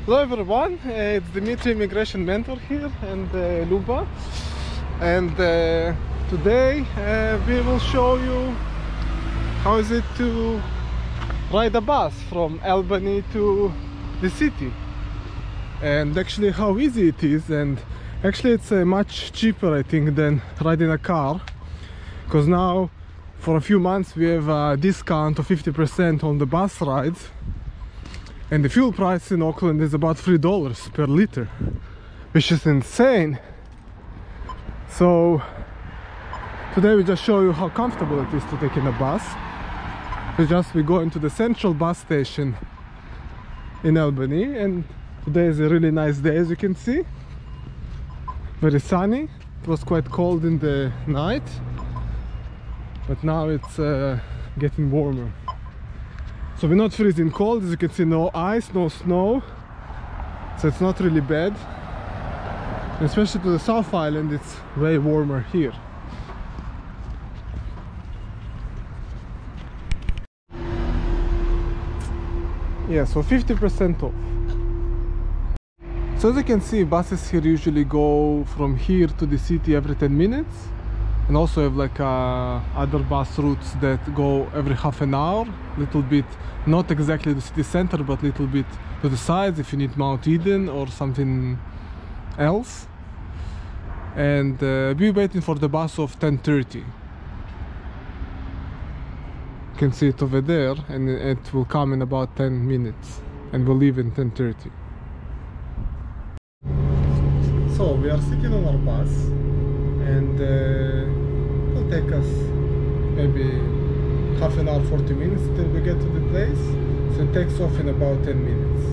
Hello everyone, it's Dimitri, immigration mentor here, and Luba, and today we will show you how is it to ride a bus from Albany to the city, and actually how easy it is. And actually it's much cheaper, I think, than riding a car, because now for a few months we have a discount of 50% on the bus rides. And the fuel price in Auckland is about $3 per liter, which is insane. So today we just show you how comfortable it is to take in a bus. We go into the central bus station in Albany, and today is a really nice day, as you can see. Very sunny. It was quite cold in the night, but now it's getting warmer. So we're not freezing cold, as you can see, no ice, no snow, so it's not really bad. And especially to the South Island, it's way warmer here. Yeah, so 50% off. So as you can see, buses here usually go from here to the city every 10 minutes. And also have like other bus routes that go every half an hour, little bit, not exactly the city center, but little bit to the sides if you need Mount Eden or something else. And we're waiting for the bus of 10:30. You can see it over there, and it will come in about 10 minutes, and we'll leave in 10:30. So we are sitting on our bus, and it'll take us maybe half an hour, 40 minutes till we get to the place. So it takes off in about 10 minutes.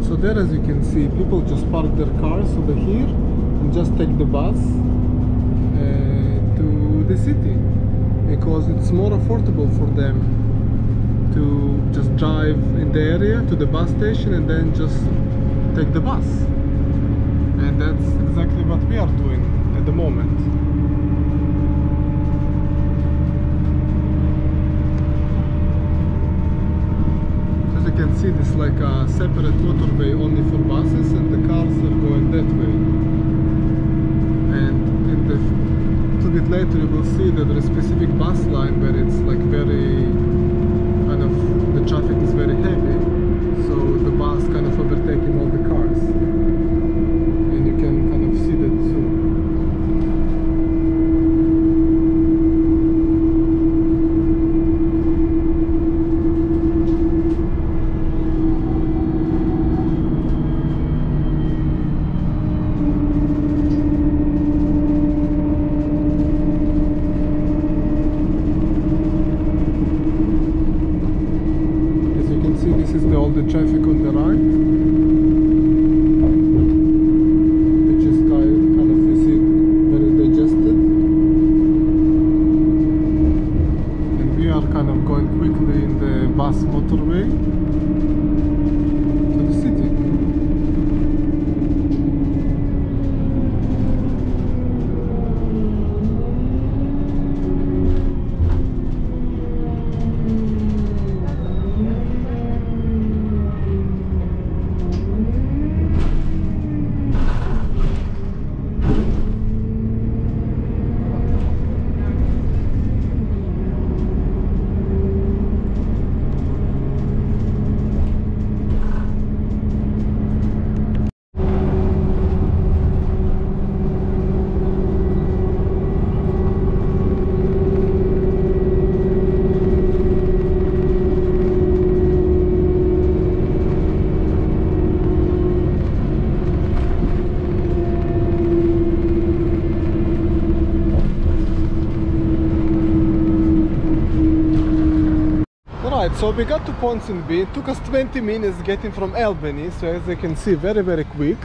So there, as you can see, people just park their cars over here and just take the bus to the city, because it's more affordable for them to just drive in the area to the bus station and then just take the bus. And that's exactly what we are doing at the moment. As you can see, this is like a separate motorway only for buses, and the cars are going that way. And in the little bit later you will see that there is a specific bus line where it's like very kind of, the traffic is very heavy, so the bus kind of overtaking all the cars, and you can kind of see that soon. This is all the traffic on the right, which is kind of, you see, very digested. And we are kind of going quickly in the bus motorway to the city. So we got to Ponsonby. It took us 20 minutes getting from Albany, so as you can see, very quick,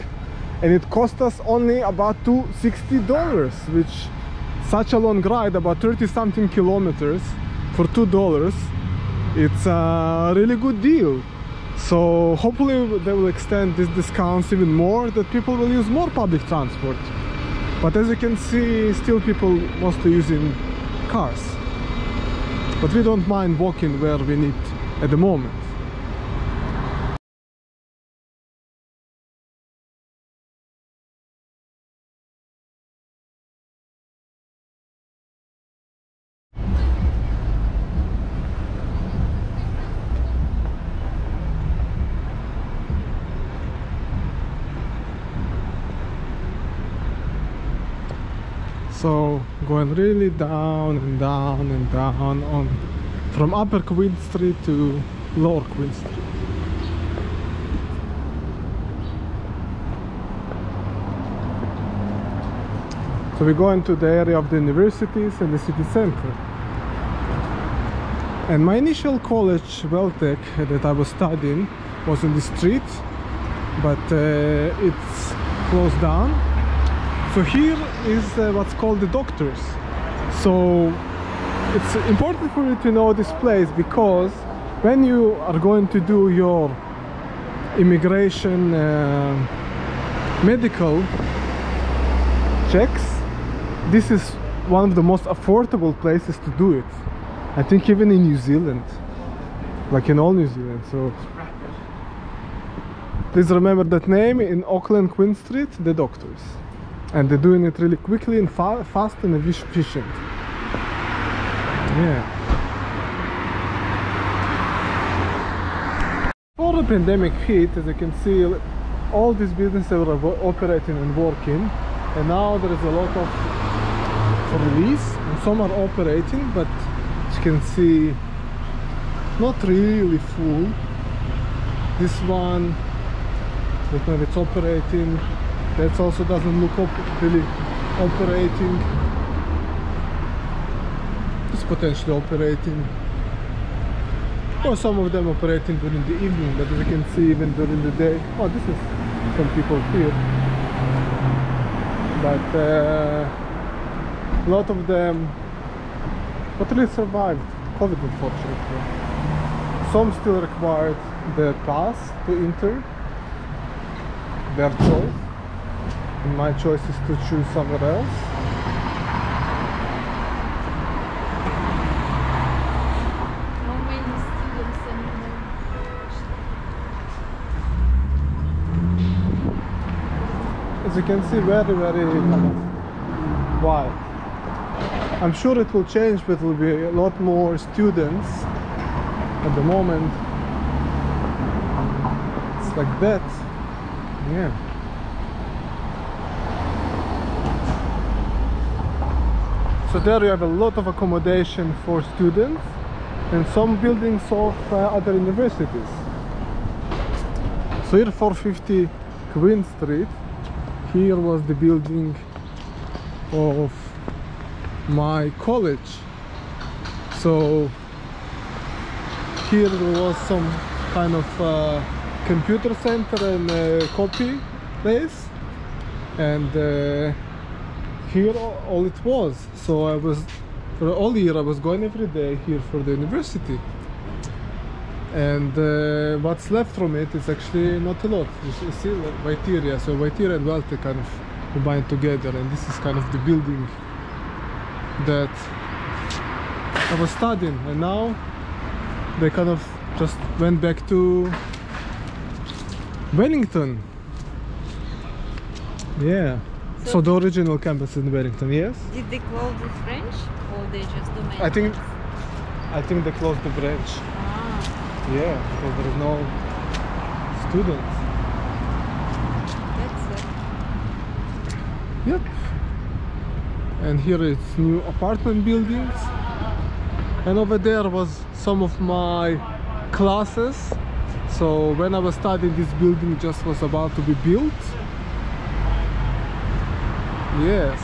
and it cost us only about $260, which such a long ride, about 30 something kilometers, for $2, it's a really good deal. So hopefully they will extend these discounts even more, that people will use more public transport. But as you can see, still people mostly using cars. But we don't mind walking where we need at the moment. So going really down and down and down on from Upper Queen Street to Lower Queen Street. So we go into the area of the universities and the city center. And my initial college, Weltec, that I was studying was in the street, but it's closed down. So here is what's called the doctors. So it's important for you to know this place, because when you are going to do your immigration medical checks, this is one of the most affordable places to do it. I think even in New Zealand, like in all New Zealand. So please remember that name, in Auckland, Queen Street, the doctors. And they're doing it really quickly and fast and efficient. Yeah. Before the pandemic hit, as you can see, all these businesses were operating and working, and now there is a lot of release, and some are operating, but as you can see, not really full. This one, look, when it's operating. That also doesn't look really operating. It's potentially operating. Or some of them operating during the evening, but as you can see, even during the day. Oh, this is some people here. But a lot of them not really survived COVID, unfortunately. Some still required the pass to enter, their choice. And my choice is to choose somewhere else. How many students As you can see, very, very wide. I'm sure it will change, but it will be a lot more students. At the moment, it's like that. Yeah. So there you have a lot of accommodation for students and some buildings of other universities. So here 450 Queen Street, here was the building of my college. So here there was some kind of computer center and copy place, and here all it was. So I was, for all year I was going every day here for the university, and what's left from it is actually not a lot. You see, like Waitiria, so Waitiria and Welte kind of combined together, and this is kind of the building that I was studying, and now they kind of just went back to Wellington. Yeah. So the original campus in Wellington, yes? Did they close the French, or they just do maintenance? I think they closed the branch. Ah. Yeah, because there is no students. That's it. Yep. And here it's new apartment buildings. And over there was some of my classes. So when I was studying, this building just was about to be built. Yes.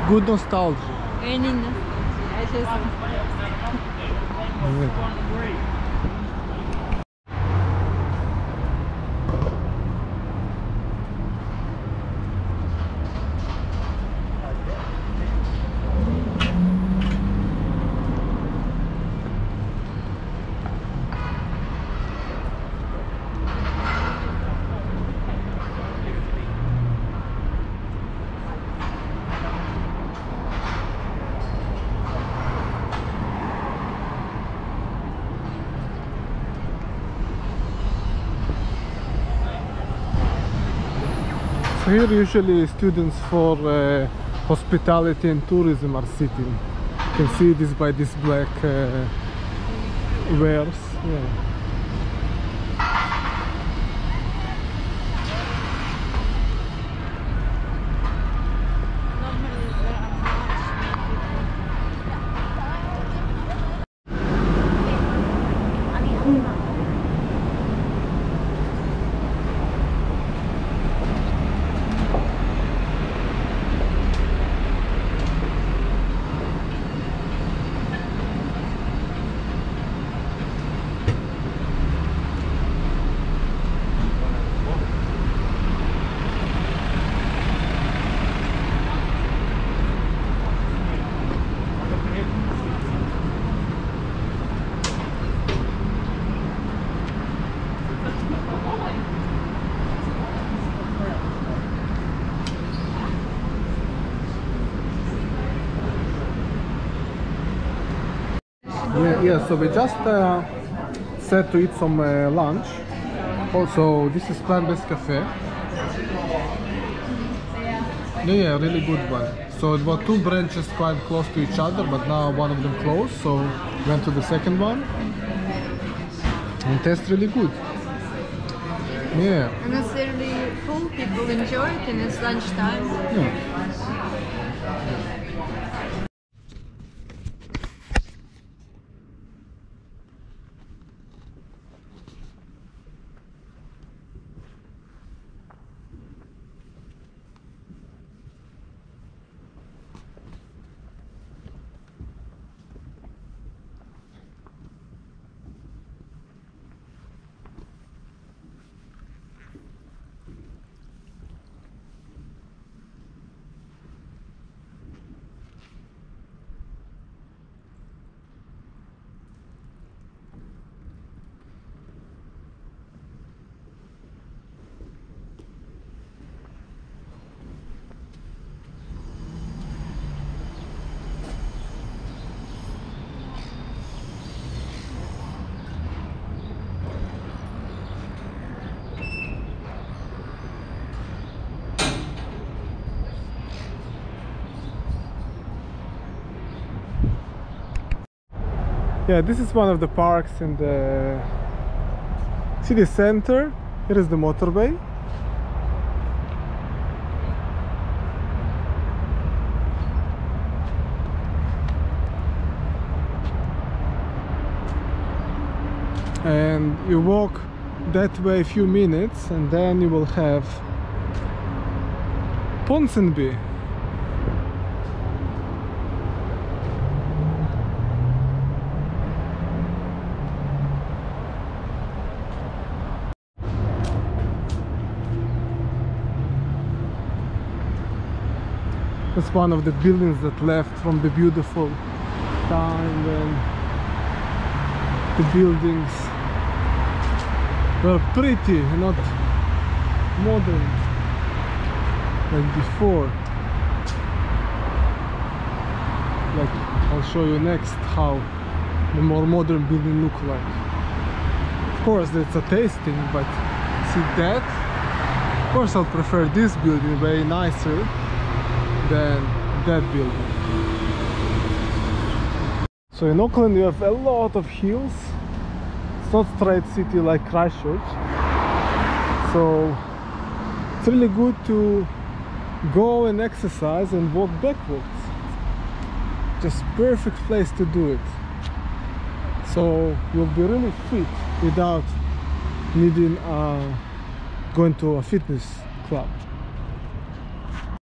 Good nostalgia. Any nostalgia. I just... Yeah. So here usually students for hospitality and tourism are sitting. You can see this by these black wares. Yeah. Yeah, so we just set to eat some lunch. Also, this is plant-based cafe. Yeah, really good one. So it was two branches quite close to each other, but now one of them closed, so went to the second one. And tastes really good. Yeah. And it's really full, people enjoy it, and it's lunchtime. Yeah. Yeah, this is one of the parks in the city center. Here is the motorway. And you walk that way a few minutes and then you will have Ponsonby. That's one of the buildings that left from the beautiful time when the buildings were pretty, not modern like before. Like I'll show you next how the more modern building look like. Of course it's a tasting, but see that? Of course I'll prefer this building, way nicer than that building. So in Auckland you have a lot of hills. It's not straight city like Christchurch, so it's really good to go and exercise and walk backwards. Just perfect place to do it. So you'll be really fit without needing going to a fitness club.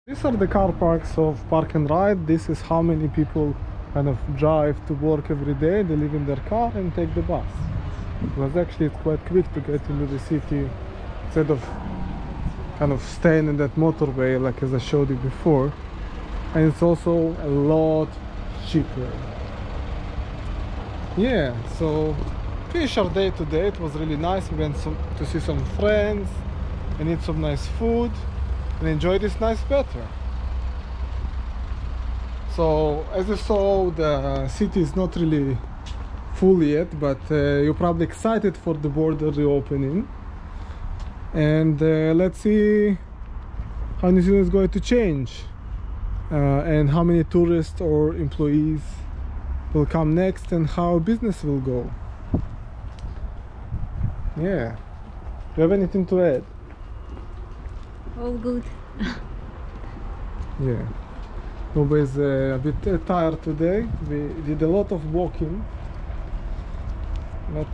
These are the car parks of Park and Ride. This is how many people kind of drive to work every day. They live in their car and take the bus. Because actually it's quite quick to get into the city instead of kind of staying in that motorway like as I showed you before. And it's also a lot cheaper. Yeah, so finish our day today. It was really nice. We went to see some friends and eat some nice food and enjoy this nice weather. So as you saw, the city is not really full yet, but you're probably excited for the border reopening. And let's see how New Zealand is going to change, and how many tourists or employees will come next, and how business will go. Yeah. Do you have anything to add? All good. Yeah. Nobody's a bit tired today. We did a lot of walking, but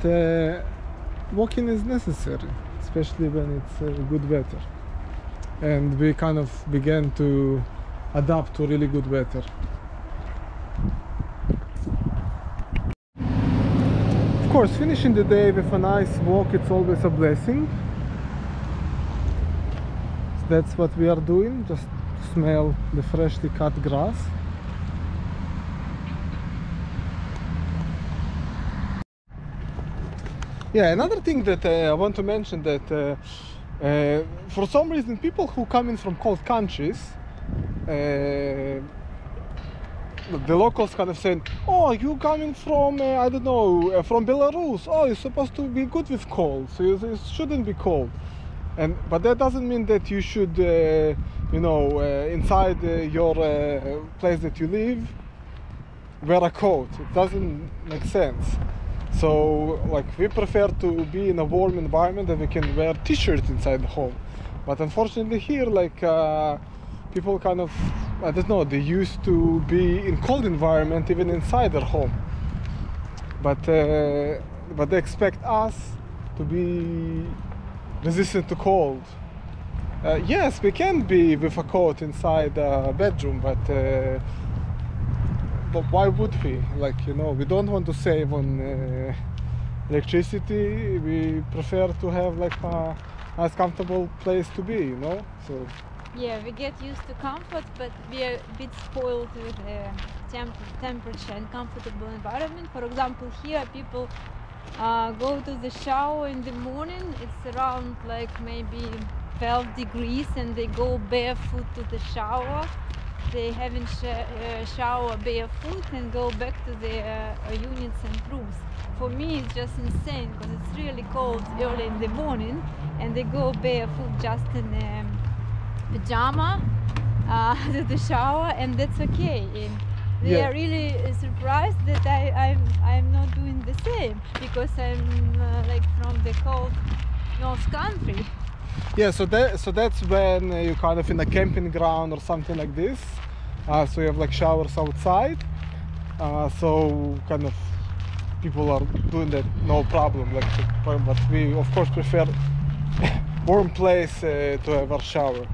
walking is necessary, especially when it's good weather. And we kind of began to adapt to really good weather. Of course, finishing the day with a nice walk, it's always a blessing. So that's what we are doing, just smell the freshly cut grass. Yeah, another thing that I want to mention, that for some reason people who come in from cold countries, the locals kind of saying, oh, you coming from I don't know, from Belarus, oh, you're supposed to be good with cold, so you shouldn't be cold. But that doesn't mean that you should inside your place that you live, wear a coat. It doesn't make sense. So like, we prefer to be in a warm environment, and we can wear t-shirts inside the home. But unfortunately here, like, people kind of, I don't know, they used to be in cold environment even inside their home. But they expect us to be resistant to cold. Yes, we can be with a coat inside a bedroom, but why would we? Like, we don't want to save on electricity. We prefer to have like a nice, comfortable place to be, So Yeah, we get used to comfort, but we are a bit spoiled with the temperature and comfortable environment. For example, here people go to the shower in the morning. It's around like maybe 12 degrees, and they go barefoot to the shower. They haven't shower barefoot and go back to their units and rooms. For me, it's just insane, because it's really cold early in the morning, and they go barefoot just in pajama to the shower, and that's okay. And they are really surprised that I'm not doing the same, because I'm like from the cold North Country. Yeah, so that's when you're kind of in a camping ground or something like this. So you have like showers outside. So kind of people are doing that, no problem. Like, but we of course prefer warm place to have our shower.